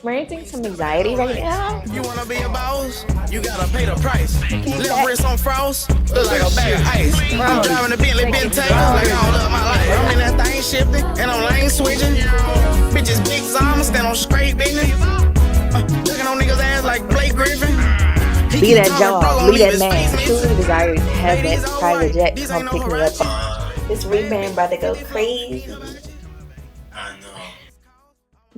experiencing some anxiety right now. You wanna be a boss? You gotta pay the price. Left wrist on frost, look like a bag of ice. I'm driving a Bentley Bentayga like I don't love my life. I'm in that thing shifting and I'm lane switching. Bitches big, so I'ma stand on straight business. Looking on niggas' ass like Blake Griffin. Be that job, be that man. Truly desire to have that private jet come pick me up. This rebrand about to go crazy. I know.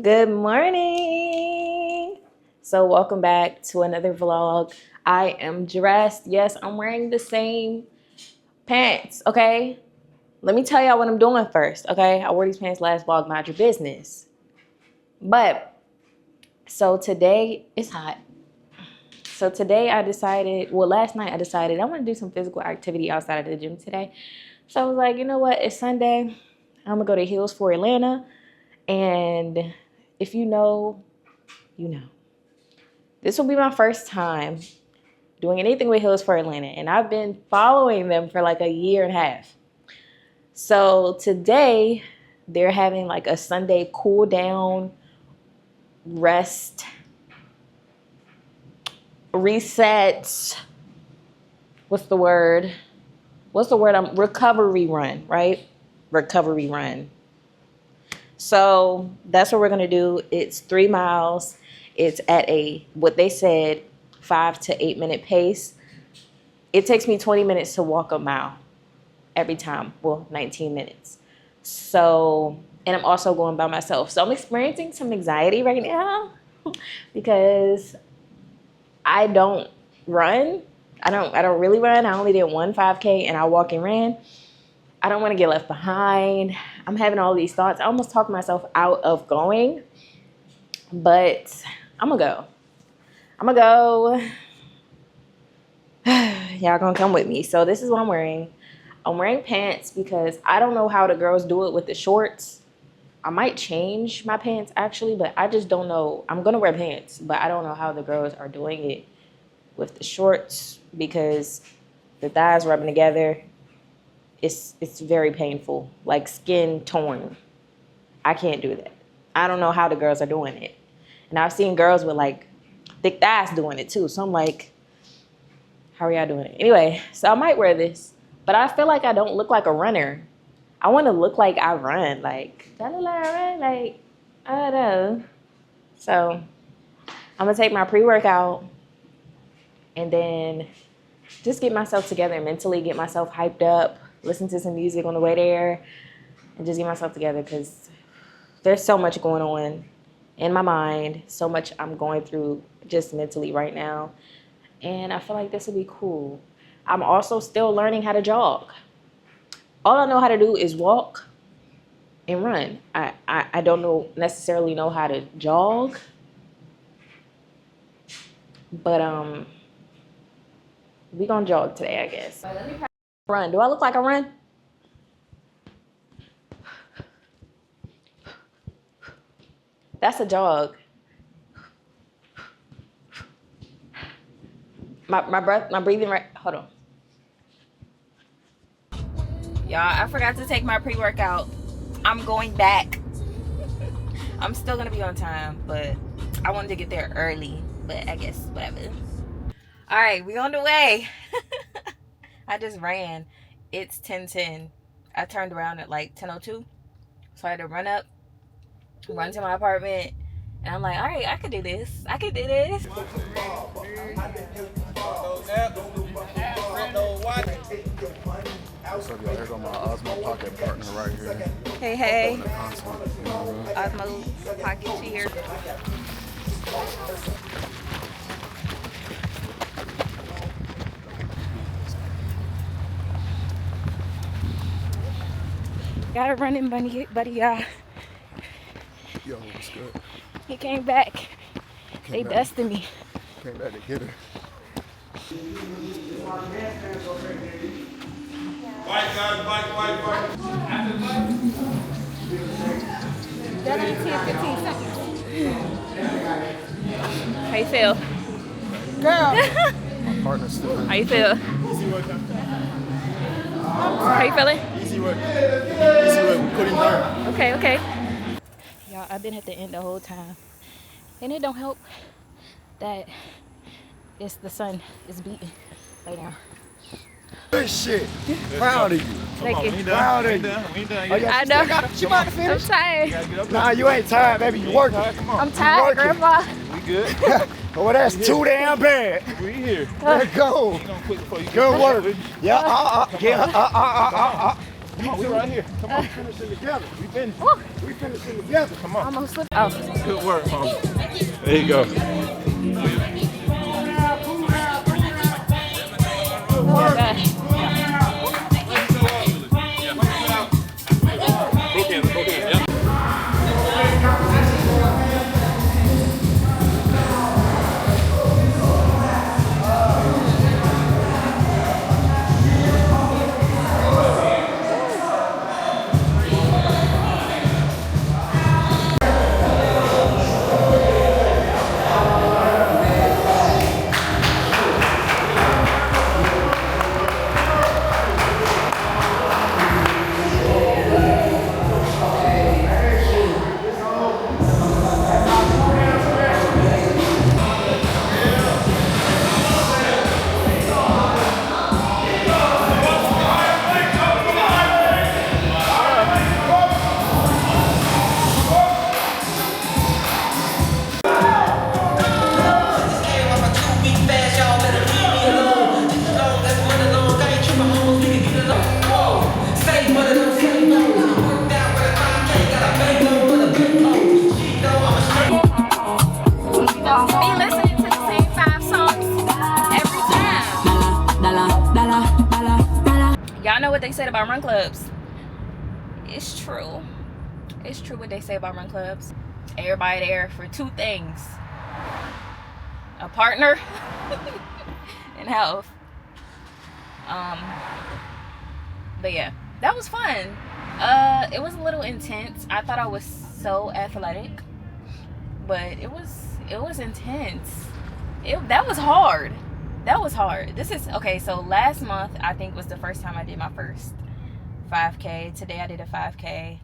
Good morning. So welcome back to another vlog. I am dressed. Yes, I'm wearing the same pants, okay? Let me tell y'all what I'm doing first, okay? I wore these pants last vlog, mind your business. But, so today, it's hot. So today I decided, well, last night I decided I want to do some physical activity outside of the gym today. So I was like, you know what? It's Sunday. I'm going to go to Hills for Atlanta. And if you know, you know. This will be my first time doing anything with Hills for Atlanta. And I've been following them for like a year and a half. So today they're having like a Sunday cool down, rest, resets. What's the word? Recovery run, right? Recovery run. So that's what we're gonna do. It's 3 miles. It's at what they said, 5 to 8 minute pace. It takes me 20 minutes to walk a mile every time. Well, 19 minutes. So, and I'm also going by myself. So I'm experiencing some anxiety right now because I don't run. I don't really run. I only did one 5K and I walk and ran. I don't want to get left behind. I'm having all these thoughts. I almost talked myself out of going, but I'm gonna go. I'm gonna go. Y'all gonna come with me. So this is what I'm wearing. I'm wearing pants because I don't know how the girls do it with the shorts. I might change my pants actually, but I just don't know. I'm gonna wear pants, but I don't know how the girls are doing it with the shorts because the thighs rubbing together. It's very painful, like skin torn. I can't do that. I don't know how the girls are doing it. And I've seen girls with like thick thighs doing it too. So I'm like, how are y'all doing it? Anyway, so I might wear this, but I feel like I don't look like a runner. I want to look like I run, like, I don't know. So I'm gonna take my pre-workout and then just get myself together mentally, get myself hyped up, listen to some music on the way there, and just get myself together because there's so much going on in my mind, so much I'm going through just mentally right now. And I feel like this would be cool. I'm also still learning how to jog. All I know how to do is walk and run. I don't necessarily know how to jog, but we gonna jog today, I guess. Let me run. Do I look like I run? That's a jog. My breath, my breathing right. Hold on. Y'all, I forgot to take my pre-workout. I'm going back. I'm still gonna be on time, but I wanted to get there early. But I guess whatever. All right, we on the way. I just ran. It's 10:10. I turned around at like 10:02. So I had to run to my apartment. And I'm like, all right, I can do this. I can do this. What's up, y'all? Here go my Osmo Pocket partner right here. Hey. Osmo Pocket here. Got a running buddy, y'all. Yo, what's good? He came back. They bested me. Came back to get her. Bike. That ain't 10-15 seconds. How you feel? Girl. My partner's still in. How you feel? Easy work. How you feeling? Easy work. Put him down. Okay. Y'all, I've been at the end the whole time. And it don't help that the sun is beating right now. Good shit. Proud of you. Thank you. Proud of you. I know. She about to I'm finish. tired. Nah, you ain't tired, baby. You working. I'm tired, working. Grandma. Well, that's too damn bad. We here. Let's go. You gonna quit before you Good work. Yeah, Come on, we right here. Come on. We finishing together. Woo. We finishing together. Come on. Almost slipped. Oh. Good work, mom. There you go. Oh my gosh. Y'all know what they said about run clubs. It's true. It's true what they say about run clubs. Everybody there for two things: a partner and health. But yeah, that was fun. It was a little intense. I thought I was so athletic, but it was intense. That was hard. That was hard. This is okay. So last month I think was the first time I did my first 5K. Today I did a 5K.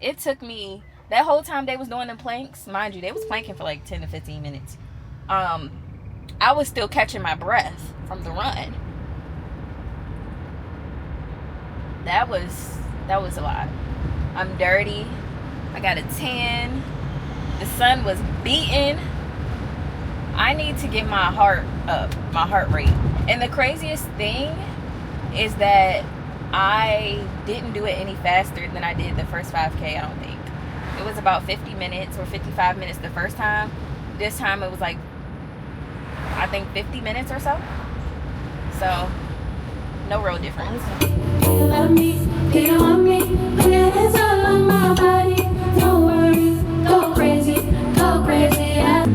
It took me that whole time they was doing the planks. Mind you, they was planking for like 10 to 15 minutes. I was still catching my breath from the run. That was a lot. I'm dirty. I got a tan. The sun was beating. I need to get my heart up, my heart rate. And the craziest thing is that I didn't do it any faster than I did the first 5K, I don't think. It was about 50 minutes or 55 minutes the first time. This time it was like, I think 50 minutes or so. So, no real difference. Love me, they don't want me, it's all on my body. Don't worry, go crazy, yeah.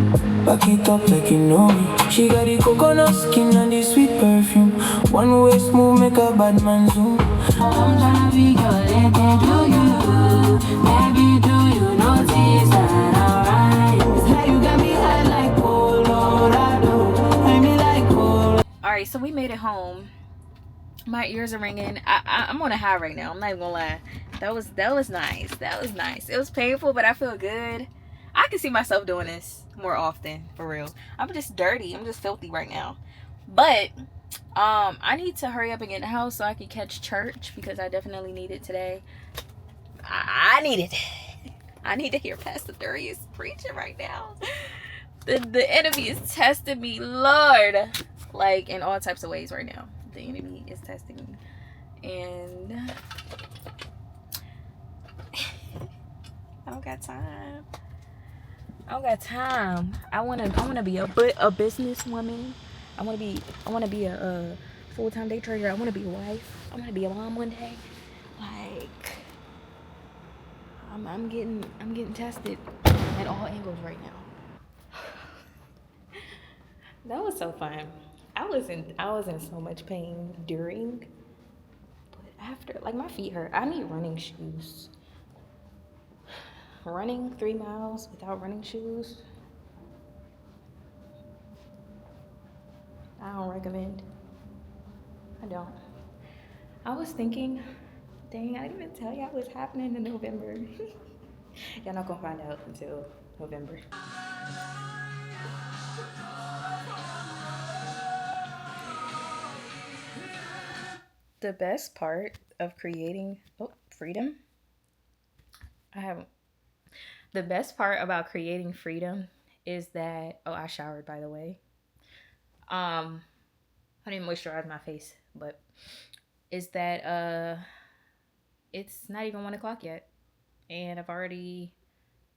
Back it up like you know me. She got the coconut skin and the sweet perfume. One way smooth make a bad man zoom. I'm tryna be your lady, do you? Baby, do you notice that I'm right? It's like you got me high like Colorado. I mean like Colorado. Alright, so we made it home. My ears are ringing. I'm on a high right now. I'm not even gonna lie. That was nice. That was nice. It was painful, but I feel good. I can see myself doing this more often, for real. I'm just dirty. I'm just filthy right now. But I need to hurry up and get in the house so I can catch church, because I definitely need it today. I need it. I need to hear Pastor Darius preaching right now. The enemy is testing me, Lord, like in all types of ways right now. The enemy is testing me, and I don't got time. I wanna be a businesswoman. I wanna be a full-time day trader. I wanna be a wife. I wanna be a mom one day. Like, I'm getting tested at all angles right now. That was so fun. I was in so much pain during, but after, like, my feet hurt. I need running shoes. Running 3 miles without running shoes, I don't recommend. I don't. I was thinking, dang, I didn't even tell y'all what's happening in November. Y'all not gonna find out until November. The best part of creating freedom, I haven't. The best part about creating freedom is that I showered, by the way. I didn't moisturize my face, but is that it's not even 1 o'clock yet, and I've already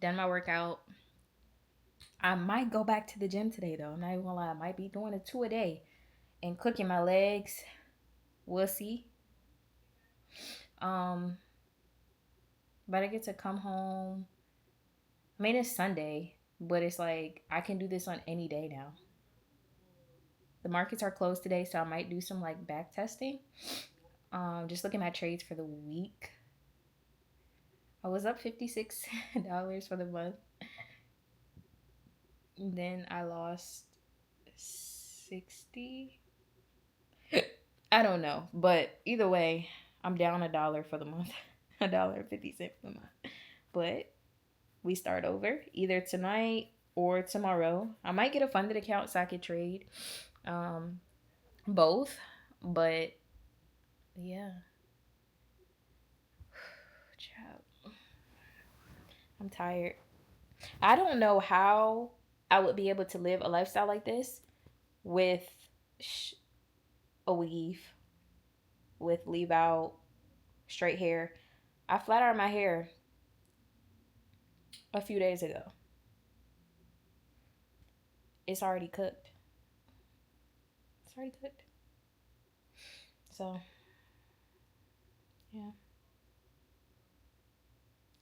done my workout. I might go back to the gym today though. I'm not even gonna lie. I might be doing 2 a day and cooking my legs. We'll see. Um, but I get to come home. I mean, it's Sunday, but it's like I can do this on any day now. The markets are closed today, so I might do some like back testing. Just looking at trades for the week. I was up $56 for the month. Then I lost 60. I don't know, but either way, I'm down $1 for the month. $1.50 for the month. But we start over either tonight or tomorrow. I might get a funded account so I could trade both. But yeah. I'm tired. I don't know how I would be able to live a lifestyle like this with a weave, with leave out, straight hair. I flat ironed my hair a few days ago. It's already cooked. It's already cooked. So, yeah.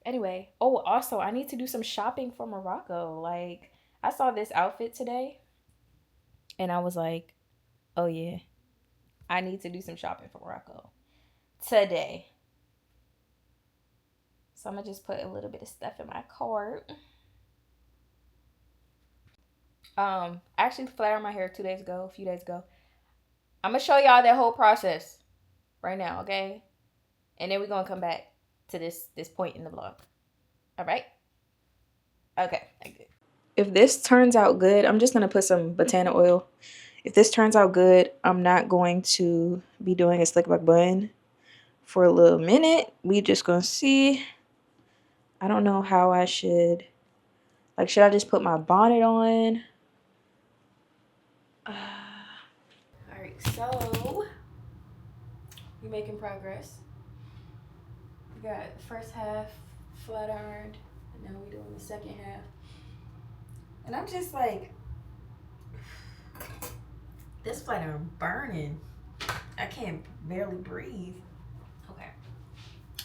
Anyway, also, I need to do some shopping for Morocco. Like, I saw this outfit today, and I was like, oh yeah, I need to do some shopping for Morocco today. So I'm gonna just put a little bit of stuff in my cart. I actually flat ironed my hair a few days ago. I'm gonna show y'all that whole process right now, okay? And then we're gonna come back to this point in the vlog. All right? Okay. If this turns out good, I'm just gonna put some botana oil. If this turns out good, I'm not going to be doing a slick back bun for a little minute. We just gonna see. I don't know how I should. Like, should I just put my bonnet on? Alright, so we're making progress. We got the first half flat ironed, and now we're doing the second half. And I'm just like, this flat iron burning. I can't barely breathe. Okay.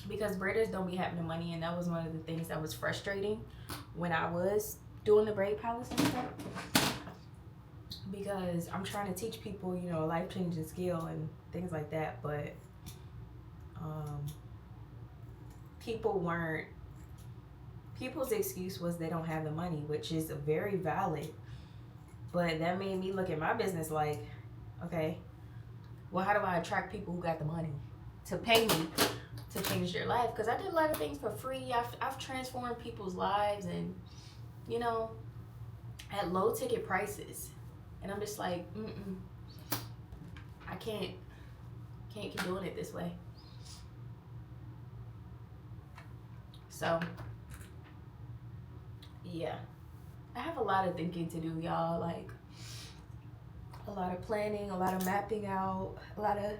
Because braiders don't be having the money, and that was one of the things that was frustrating when I was doing the Braid Palace and stuff. Because I'm trying to teach people, you know, life-changing skill and things like that, but people's excuse was they don't have the money, which is very valid. But that made me look at my business like, okay, well, how do I attract people who got the money to pay me to change their life? Because I did a lot of things for free. I've transformed people's lives, and you know, at low ticket prices. And I'm just like, I can't keep doing it this way. So yeah, I have a lot of thinking to do, y'all. Like, a lot of planning, a lot of mapping out, a lot of,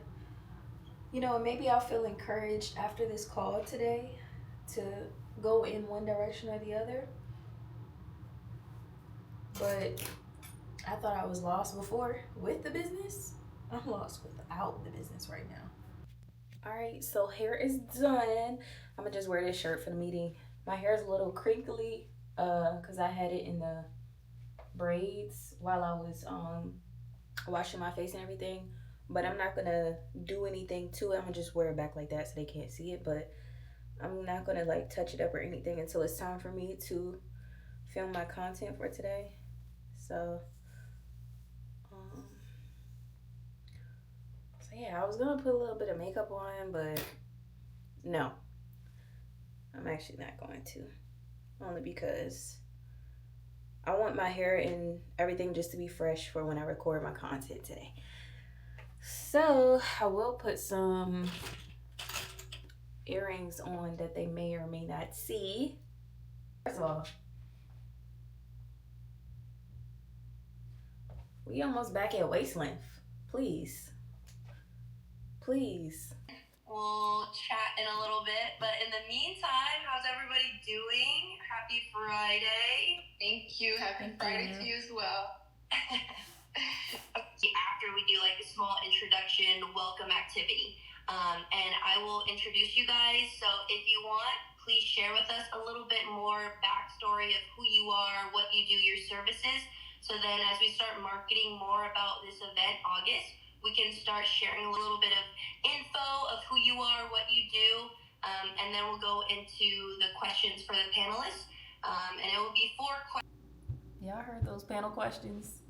you know, maybe I'll feel encouraged after this call today to go in one direction or the other. But I thought I was lost before with the business. I'm lost without the business right now. All right, so hair is done. I'm gonna just wear this shirt for the meeting. My hair is a little crinkly because I had it in the braids while I was washing my face and everything. But I'm not gonna do anything to it. I'm gonna just wear it back like that so they can't see it. But I'm not gonna like touch it up or anything until it's time for me to film my content for today. So yeah, I was gonna put a little bit of makeup on, but no, I'm actually not going to. only because I want my hair and everything just to be fresh for when I record my content today. So I will put some earrings on that they may or may not see. First of all, we almost back at waist length. Please. Please. We'll chat in a little bit, but in the meantime, how's everybody doing? Happy Friday. Thank you. Happy Friday to you as well. After we do like a small introduction welcome activity, and I will introduce you guys. So if you want, please share with us a little bit more backstory of who you are, what you do, your services. So then as we start marketing more about this event, August, we can start sharing a little bit of info of who you are, what you do, and then we'll go into the questions for the panelists, and it will be 4 questions. Y'all heard those panel questions?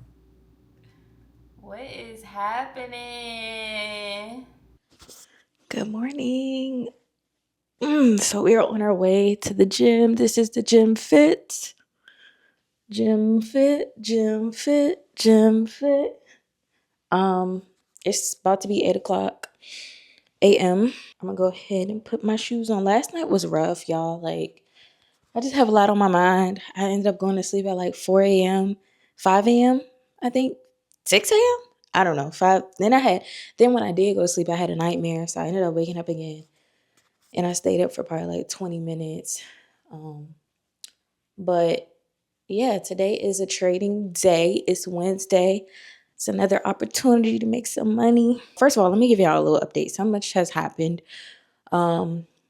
What is happening? Good morning. So we are on our way to the gym. This is the Gym Fit. Gym Fit, Gym Fit, Gym Fit. It's about to be 8:00 a.m. I'm gonna go ahead and put my shoes on. Last night was rough, y'all. Like, I just have a lot on my mind. I ended up going to sleep at like 4 a.m., 5 a.m., I think, 6 a.m. I don't know, 5. Then when I did go to sleep, I had a nightmare. So I ended up waking up again. And I stayed up for probably like 20 minutes. But yeah, today is a trading day. It's Wednesday. It's another opportunity to make some money. First of all, let me give y'all a little update. So much has happened.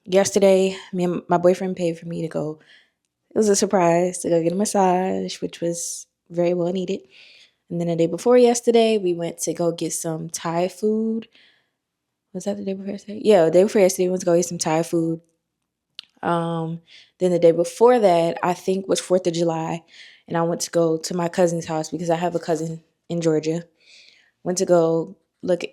Yesterday, me and my boyfriend paid for me to go. It was a surprise to go get a massage, which was very well needed. And then the day before yesterday, we went to go get some Thai food. Was that the day before yesterday? Yeah, the day before yesterday, we went to go get some Thai food. Then the day before that, I think was 4th of July. And I went to go to my cousin's house because I have a cousin in Georgia. Went to go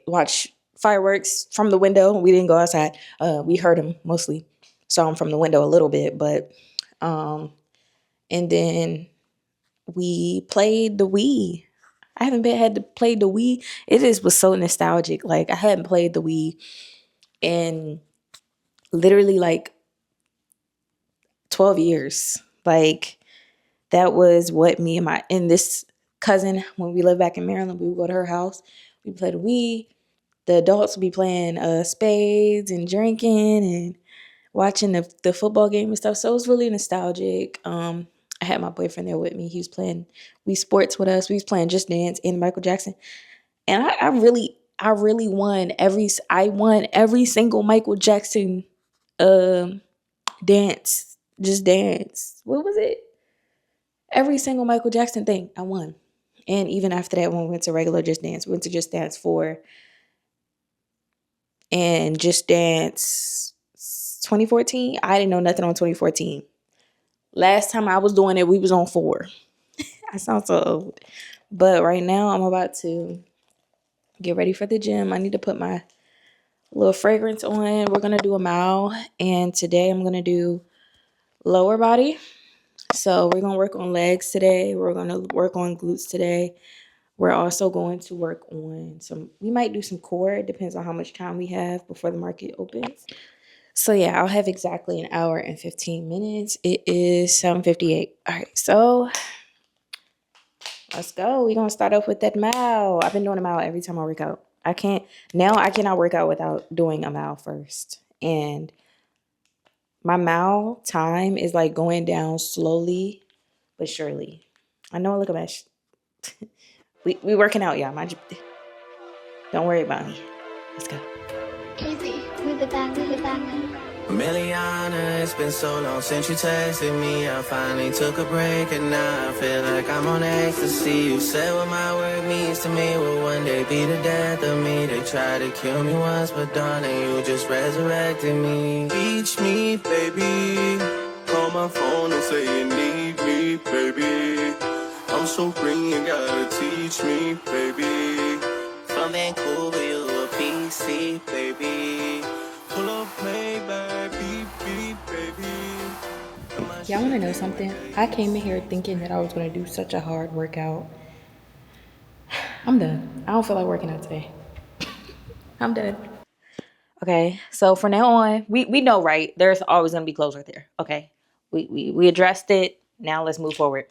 watch fireworks from the window. We didn't go outside. We heard them mostly. Saw them from the window a little bit, but and then we played the Wii. I haven't had to play the Wii. It just was so nostalgic. Like, I hadn't played the Wii in literally like 12 years. Like, that was what me and this cousin, when we lived back in Maryland, we would go to her house. We played the Wii. The adults would be playing spades and drinking and watching the football game and stuff. So it was really nostalgic. I had my boyfriend there with me. He was playing Wii Sports with us. We was playing Just Dance and Michael Jackson. And I really won every single Michael Jackson dance. Just Dance. What was it? Every single Michael Jackson thing, I won. And even after that, when we went to regular Just Dance, we went to Just Dance 4 and Just Dance 2014. I didn't know nothing on 2014. Last time I was doing it, we was on 4. I sound so old. But right now, I'm about to get ready for the gym. I need to put my little fragrance on. We're going to do a mile. And today I'm going to do lower body. So we're going to work on legs today. We're going to work on glutes today. We're also going to work on we might do some core. It depends on how much time we have before the market opens. So yeah, I'll have exactly an hour and 15 minutes. It is 7:58. All right, so let's go. We're going to start off with that mile. I've been doing a mile every time I work out. I cannot work out without doing a mile first. And my mile time is like going down slowly but surely. I know I look a mess. We working out, y'all. Don't worry about me. Let's go. Casey, move it back. Millionaire, it's been so long since you texted me. I finally took a break and now I feel like I'm on ecstasy. You said what my work means to me will one day be the death of me. They tried to kill me once, but darling, you just resurrected me. Teach me, baby. Call my phone and say you need me, baby. I'm so green, you gotta teach me, baby. From Vancouver, you a PC, baby. Pull up, Maybach, beep, beep, baby. Y'all want to know something? I came in here thinking that I was going to do such a hard workout. I'm done. I don't feel like working out today. I'm done. Okay, so from now on, we know, right? There's always going to be clothes right there. Okay, we addressed it. Now let's move forward.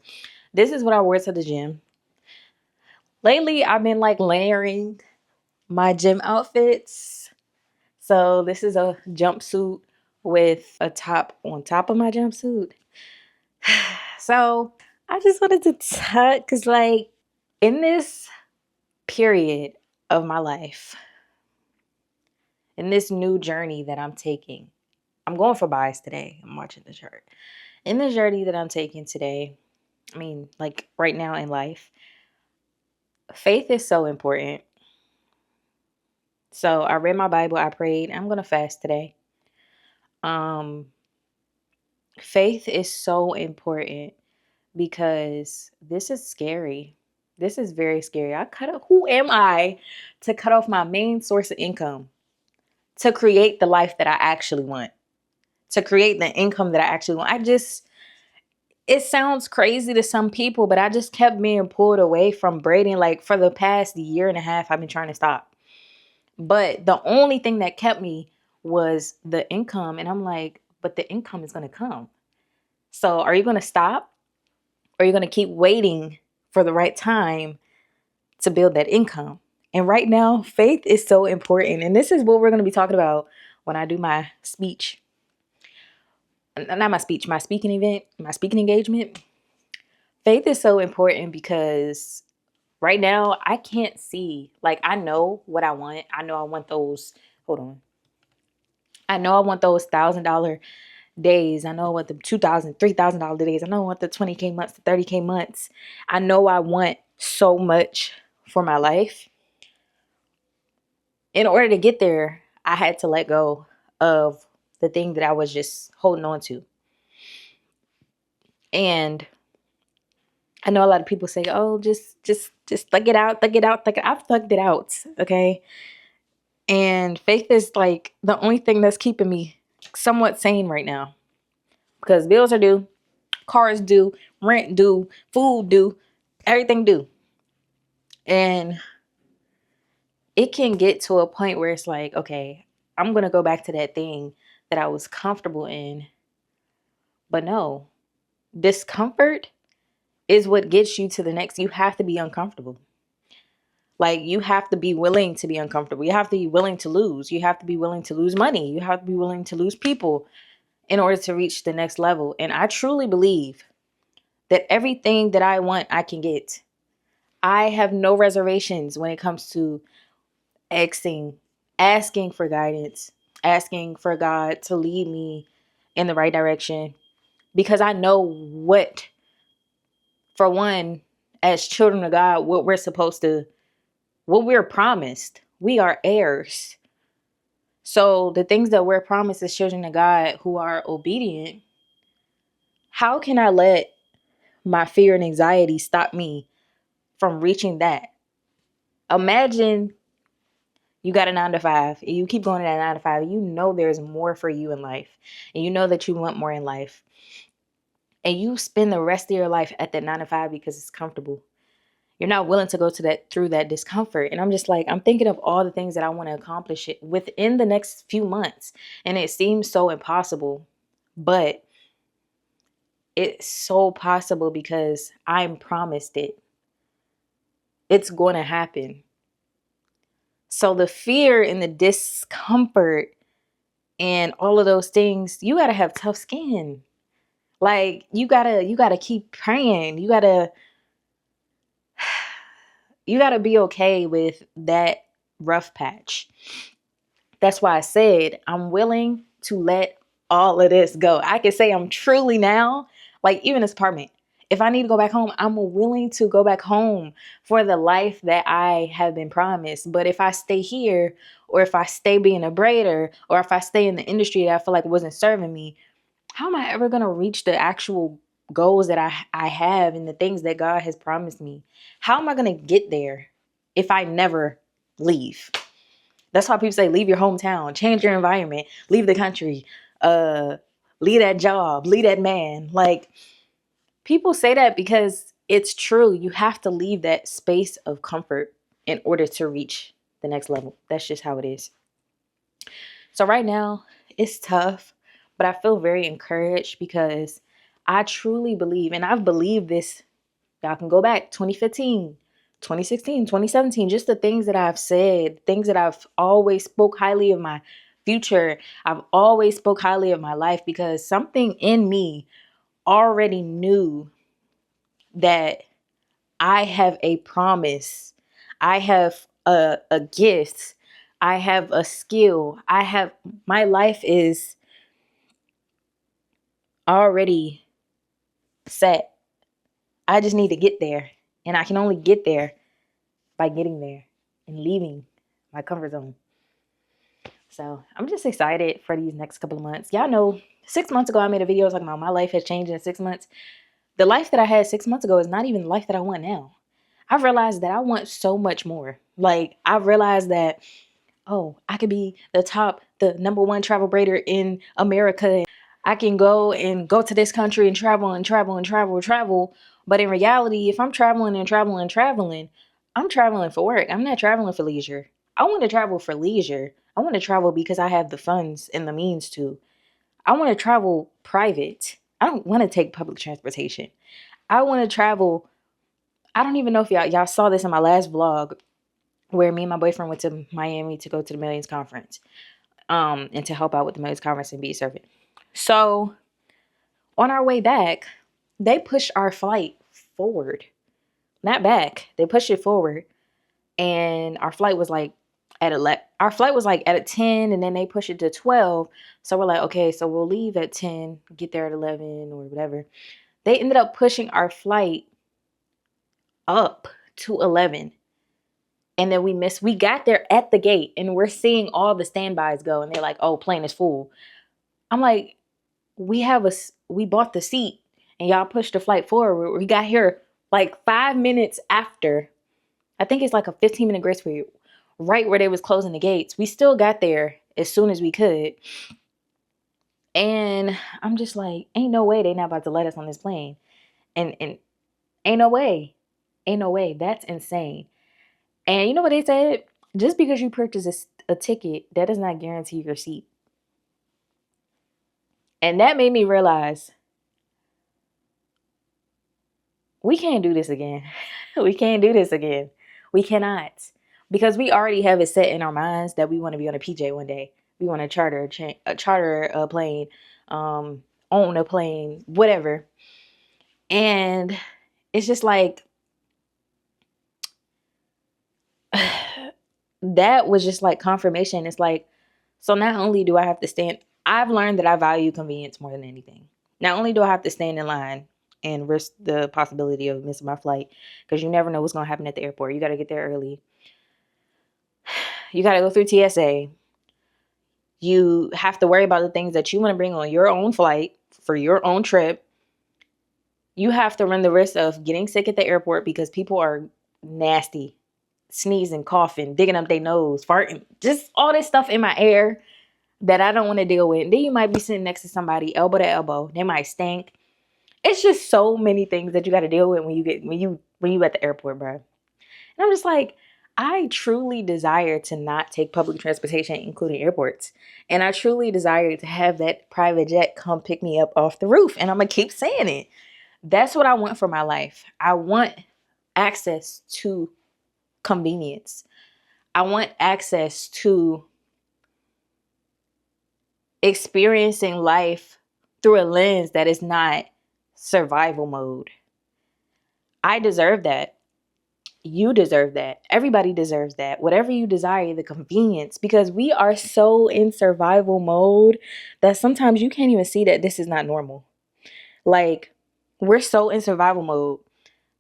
This is what I wore to the gym. Lately, I've been like layering my gym outfits. So this is a jumpsuit with a top on top of my jumpsuit. So I just wanted to talk because like in this period of my life, in this new journey that I'm taking, I'm going for buys today. I'm watching the chart. In the journey that I'm taking today, I mean, like right now in life, faith is so important. So I read my Bible, I prayed. I'm going to fast today. Faith is so important because this is scary. This is very scary. Who am I to cut off my main source of income to create the life that I actually want, to create the income that I actually want? It sounds crazy to some people, but I just kept being pulled away from braiding. Like for the past year and a half, I've been trying to stop. But the only thing that kept me was the income. And I'm like, but the income is going to come. So are you going to stop? Or are you going to keep waiting for the right time to build that income? And right now, faith is so important. And this is what we're going to be talking about when I do my speech. Not my speech, my speaking event, my speaking engagement. Faith is so important because right now I can't see. Like I know what I want. I know I want those. Hold on. I know I want those $1,000 days. I know I want the $2,000, $3,000 days. I know I want the 20K months, the 30K months. I know I want so much for my life. In order to get there, I had to let go of the thing that I was just holding on to. And I know a lot of people say, oh, just thug it out, thug it out, thug it. I've thugged it out, okay? And faith is like the only thing that's keeping me somewhat sane right now. Because bills are due, cars due, rent due, food due, everything due. And it can get to a point where it's like, okay, I'm going to go back to that thing that I was comfortable in. But no, discomfort is what gets you to the next. You have to be uncomfortable. Like you have to be willing to be uncomfortable. You have to be willing to lose. You have to be willing to lose money. You have to be willing to lose people in order to reach the next level. And I truly believe that everything that I want, I can get. I have no reservations when it comes to asking for guidance, asking for God to lead me in the right direction. Because I know what, for one, as children of God, what we're promised. We are heirs. So the things that we're promised as children of God who are obedient, how can I let my fear and anxiety stop me from reaching that? Imagine you got a 9-to-5 and you keep going to that 9-to-5. You know there's more for you in life. And you know that you want more in life. And you spend the rest of your life at that 9-to-5 because it's comfortable. You're not willing to go through that discomfort. And I'm just like, I'm thinking of all the things that I want to accomplish within the next few months. And it seems so impossible. But it's so possible because I'm promised it. It's going to happen. So the fear and the discomfort and all of those things, you got to have tough skin. Like you got to keep praying. You got to be okay with that rough patch. That's why I said I'm willing to let all of this go. I can say I'm truly now, like even this apartment, if I need to go back home, I'm willing to go back home for the life that I have been promised. But if I stay here, or if I stay being a braider, or if I stay in the industry that I feel like wasn't serving me, how am I ever going to reach the actual goals that I have and the things that God has promised me? How am I going to get there if I never leave? That's why people say leave your hometown, change your environment, leave the country, leave that job, leave that man. Like, people say that because it's true. You have to leave that space of comfort in order to reach the next level. That's just how it is. So right now, it's tough, but I feel very encouraged because I truly believe, and I've believed this. Y'all can go back 2015, 2016, 2017, just the things that I've said, things that I've always spoke highly of my future. I've always spoke highly of my life because something in me already knew that I have a promise. I have a gift. I have a skill. My life is already set. I just need to get there. And I can only get there by getting there and leaving my comfort zone. So I'm just excited for these next couple of months. Y'all know 6 months ago, I made a video talking about my life has changed in 6 months. The life that I had 6 months ago is not even the life that I want now. I've realized that I want so much more. Like, I've realized that, oh, I could be the number one travel braider in America. I can go to this country and travel and travel and travel and travel. But in reality, if I'm traveling and traveling and traveling, I'm traveling for work. I'm not traveling for leisure. I want to travel for leisure. I want to travel because I have the funds and the means to. I want to travel private. I don't want to take public transportation. I want to travel. I don't even know if y'all saw this in my last vlog where me and my boyfriend went to Miami to go to the Millions Conference and to help out with the Millions Conference and be a servant. So on our way back, they pushed our flight forward. Not back. They pushed it forward. And our flight was like at 11. Our flight was like at a 10 and then they pushed it to 12. So we're like, okay, so we'll leave at 10, get there at 11 or whatever. They ended up pushing our flight up to 11. And then we got there at the gate and we're seeing all the standbys go. And they're like, oh, plane is full. I'm like, we bought the seat and y'all pushed the flight forward. We got here like 5 minutes after. I think it's like a 15-minute grace period, right where they was closing the gates. We still got there as soon as we could. And I'm just like, ain't no way they not about to let us on this plane. And ain't no way. Ain't no way. That's insane. And you know what they said? Just because you purchase a ticket, that does not guarantee your seat. And that made me realize we can't do this again. We can't do this again. We cannot. Because we already have it set in our minds that we want to be on a PJ one day. We want to charter a plane, own a plane, whatever. And it's just like, that was just like confirmation. It's like, so not only do I have to stand, I've learned that I value convenience more than anything. Not only do I have to stand in line and risk the possibility of missing my flight, because you never know what's going to happen at the airport. You got to get there early. You got to go through TSA. You have to worry about the things that you want to bring on your own flight for your own trip. You have to run the risk of getting sick at the airport because people are nasty, sneezing, coughing, digging up their nose, farting, just all this stuff in my air that I don't want to deal with. And then you might be sitting next to somebody elbow to elbow. They might stink. It's just so many things that you got to deal with when you at the airport, bro. And I'm just like, I truly desire to not take public transportation, including airports. And I truly desire to have that private jet come pick me up off the roof. And I'm going to keep saying it. That's what I want for my life. I want access to convenience. I want access to experiencing life through a lens that is not survival mode. I deserve that. You deserve that. Everybody deserves that. Whatever you desire, the convenience, because we are so in survival mode that sometimes you can't even see that this is not normal. Like, we're so in survival mode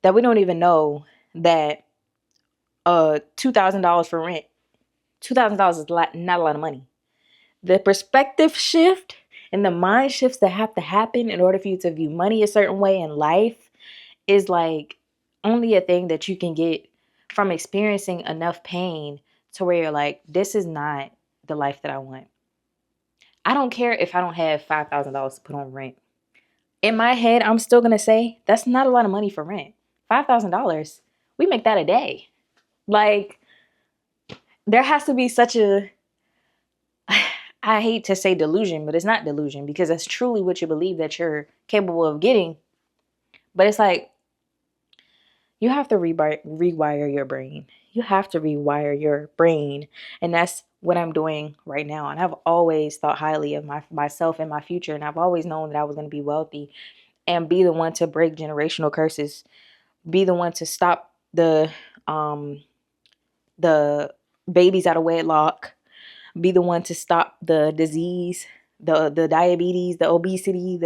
that we don't even know that $2,000 for rent, $2,000 is not a lot of money. The perspective shift and the mind shifts that have to happen in order for you to view money a certain way in life is like only a thing that you can get from experiencing enough pain to where you're like, this is not the life that I want. I don't care if I don't have $5,000 to put on rent. In my head, I'm still going to say that's not a lot of money for rent. $5,000, we make that a day. Like, there has to be such a, I hate to say delusion, but it's not delusion because that's truly what you believe that you're capable of getting. But it's like, you have to rewire your brain. You have to rewire your brain. And that's what I'm doing right now. And I've always thought highly of myself and my future. And I've always known that I was going to be wealthy and be the one to break generational curses. Be the one to stop the babies out of wedlock. Be the one to stop the disease, the diabetes, the obesity.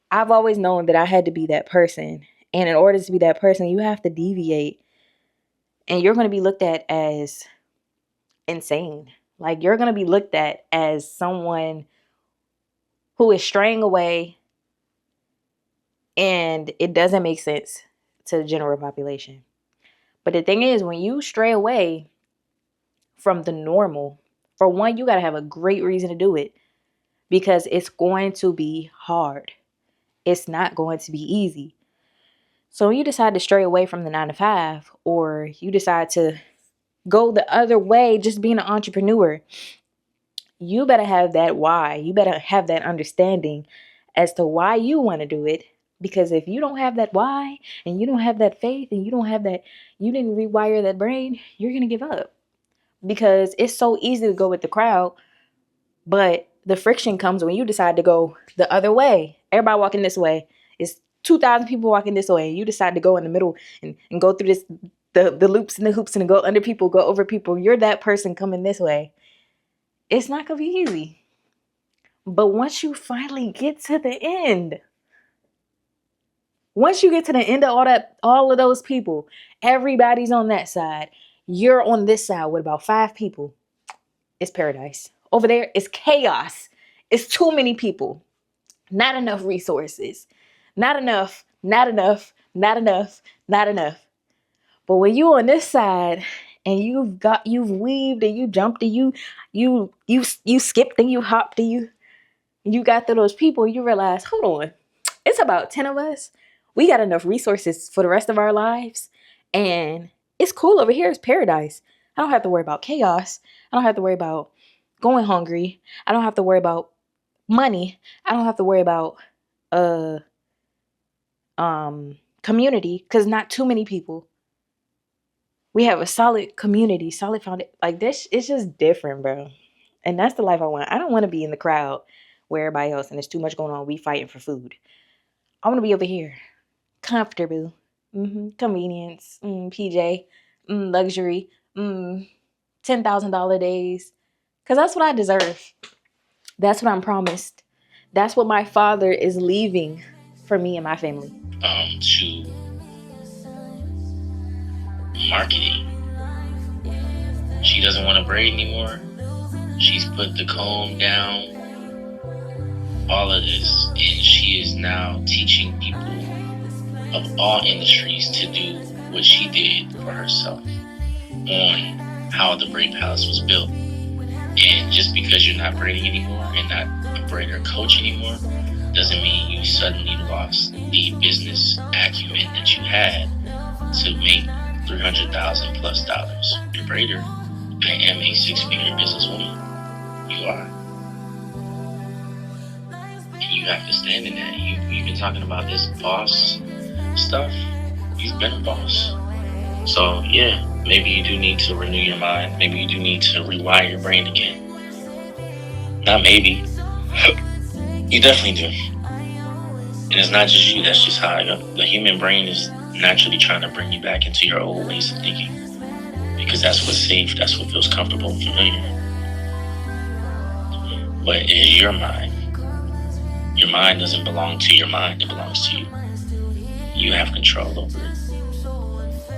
I've always known that I had to be that person. And in order to be that person, you have to deviate. And you're going to be looked at as insane. Like, you're going to be looked at as someone who is straying away. And it doesn't make sense to the general population. But the thing is, when you stray away from the normal, for one, you got to have a great reason to do it. Because it's going to be hard. It's not going to be easy. So when you decide to stray away from the 9 to 5, or you decide to go the other way, just being an entrepreneur, you better have that why. You better have that understanding as to why you want to do it. Because if you don't have that why, and you don't have that faith, and you didn't rewire that brain, you're going to give up. Because it's so easy to go with the crowd, but the friction comes when you decide to go the other way. Everybody walking this way. It's 2,000 people walking this way. You decide to go in the middle and go through the loops and the hoops and go under people, go over people. You're that person coming this way. It's not going to be easy. But once you finally get to the end, once you get to the end of all of those people, everybody's on that side. You're on this side with about 5 people. It's paradise. Over there, it's chaos. It's too many people. Not enough resources. Not enough. Not enough. Not enough. Not enough. But when you on this side and you've weaved and you jumped and you skipped and you hopped and you got through those people, you realize, hold on, it's about 10 of us. We got enough resources for the rest of our lives. And it's cool over here. It's paradise. I don't have to worry about chaos. I don't have to worry about going hungry. I don't have to worry about money. I don't have to worry about community, because not too many people. We have a solid community, solid foundation. Like, this, it's just different, bro. And that's the life I want. I don't want to be in the crowd where everybody else and there's too much going on. We fighting for food. I want to be over here, comfortable, convenience, PJ, luxury, $10,000 days. Because that's what I deserve. That's what I'm promised. That's what my father is leaving for me and my family. To marketing. She doesn't want to braid anymore. She's put the comb down. All of this. And she is now teaching people of all industries to do what she did for herself on how the Braid Palace was built. And just because you're not braiding anymore and not a braider coach anymore doesn't mean you suddenly lost the business acumen that you had to make $300,000 plus. You're a braider. I am a 6-figure businesswoman. You are. And you have to stand in that. You've been talking about this boss stuff. You've been a boss. So yeah, maybe you do need to renew your mind. Maybe you do need to rewire your brain again. Not maybe. You definitely do. And it's not just you. That's just how the human brain is naturally trying to bring you back into your old ways of thinking. Because that's what's safe. That's what feels comfortable and familiar. But it is your mind. Your mind doesn't belong to your mind. It belongs to you. You have control over it.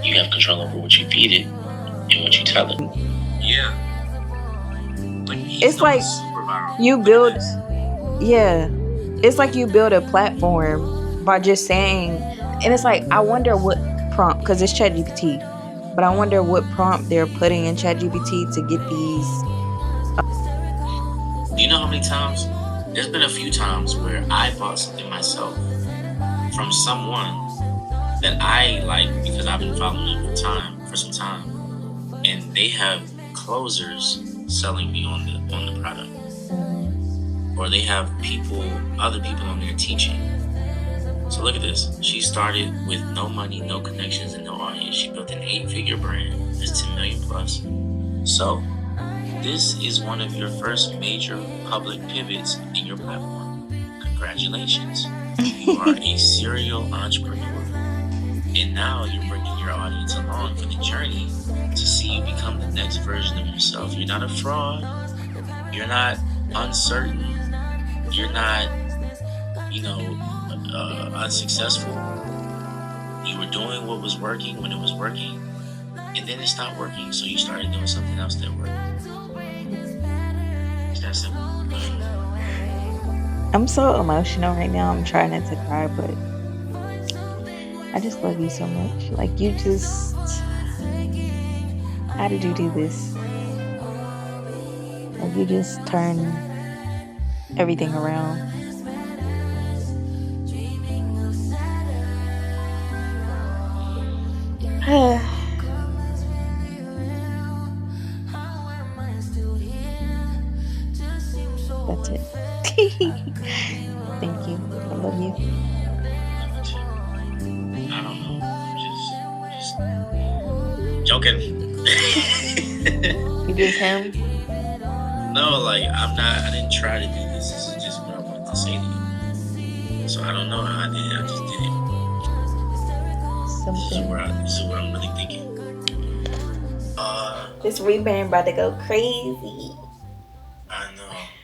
You have control over what you feed it and what you tell it. Yeah. It's like you build, it's like you build a platform by just saying, and it's like, I wonder what prompt, because it's ChatGPT, but I wonder what prompt they're putting in ChatGPT to get these many times? There's been a few times where I bought something myself from someone that I like because I've been following them for some time, and they have closers selling me on the product, or they have other people on there teaching. So look at this. She started with no money, no connections, and no audience. She built an 8-figure brand that's 10 million plus. So this is one of your first major public pivots in your platform. Congratulations. You are a serial entrepreneur. And now you're bringing your audience along for the journey to see you become the next version of yourself. You're not a fraud. You're not uncertain. You're not, unsuccessful. You were doing what was working when it was working, and then it stopped working, so you started doing something else that worked. It's that simple. I'm so emotional right now. I'm trying not to cry, but I just love you so much. Like, how did you do this? Like, you just turn everything around. That's it. Thank you. I love you. I don't know. I'm just joking. You just him? No, like I didn't try to do this. This is just what I wanted to say to you. So I don't know how I did it. I just did it. This is what I'm really thinking. This rebrand about to go crazy.